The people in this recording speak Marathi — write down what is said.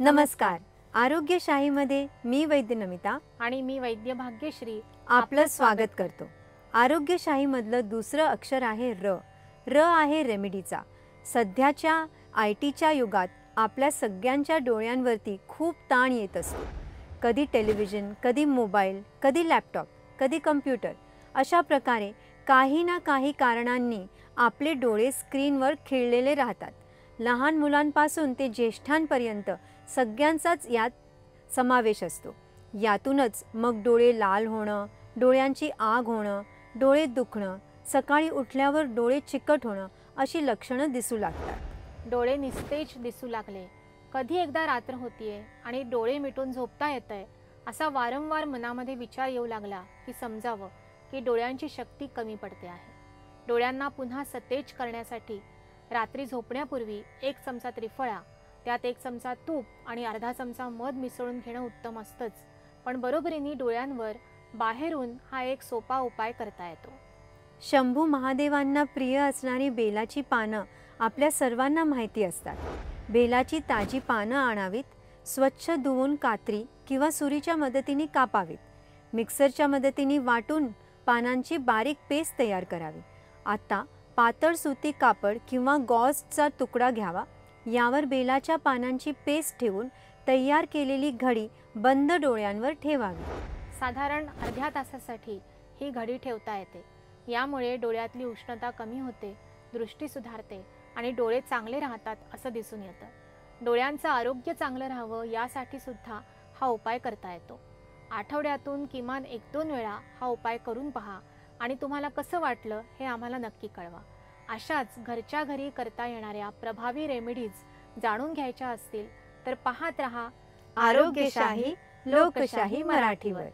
नमस्कार. आरोग्यशाहीमध्ये मी वैद्य नमिता आणि मी वैद्य भाग्यश्री आपलं स्वागत करतो. आरोग्यशाहीमधलं दुसरं अक्षर आहे र. र आहे रेमेडीचा. सध्याच्या IT च्या युगात आपल्या सगळ्यांच्या डोळ्यांवरती खूप ताण येत असतो. कधी टेलिव्हिजन, कधी मोबाईल, कधी लॅपटॉप, कधी कम्प्युटर. अशा प्रकारे काही ना काही कारणांनी आपले डोळे स्क्रीनवर खिळलेले राहतात. लहान मुलांपासून ते ज्येष्ठांपर्यंत सगळ्यांचाच यात समावेश असतो. यातूनच मग डोळे लाल होणं, डोळ्यांची आग होणं, डोळे दुखणं, सकाळी उठल्यावर डोळे चिकट होणं अशी लक्षणं दिसू लागतात. डोळे निस्तेज दिसू लागले, कधी एकदा रात्र होतीये आणि डोळे मिटून झोपता येतंय असा वारंवार मनामध्ये विचार येऊ लागला की समजावं की डोळ्यांची शक्ती कमी पडते आहे. डोळ्यांना पुन्हा सतेज करण्यासाठी रात्री झोपण्यापूर्वी 1 चमचा त्रिफळा, त्यात 1 चमचा तूप आणि अर्धा चमचा मध मिसळून घेणं उत्तम असतंच. पण बरोबरीने डोळ्यांवर बाहेरून हा एक सोपा उपाय करता येतो. शंभू महादेवांना प्रिय असणारी बेलाची पानं आपल्या सर्वांना माहिती असतात. बेलाची ताजी पानं आणावीत, स्वच्छ धुवून कात्री किंवा सुरीच्या मदतीने कापावीत. मिक्सरच्या मदतीने वाटून पानांची बारीक पेस्ट तयार करावी. आता पातळ सुती कापड किंवा गॉजचा तुकडा घ्यावा. यावर बेलाच्या पानांची पेस्ट ठेवून तयार केलेली घडी बंद डोळ्यांवर ठेवावी. साधारण अर्ध्या तासासाठी ही घडी ठेवता येते. यामुळे डोळ्यातली उष्णता कमी होते, दृष्टी सुधारते आणि डोळे चांगले राहतात असं दिसून येतं. डोळ्यांचं आरोग्य चांगलं राहावं यासाठी सुद्धा हा उपाय करता येतो. आठवड्यातून किमान 1-2 वेळा हा उपाय करून पहा आणि तुम्हाला कसं वाटलं हे आम्हाला नक्की कळवा. अशाच घरच्या घरी करता येणाऱ्या प्रभावी रेमेडीज जाणून घ्यायच्या असतील तर पाहत रहा आरोग्यशाही लोकशाही मराठीवर.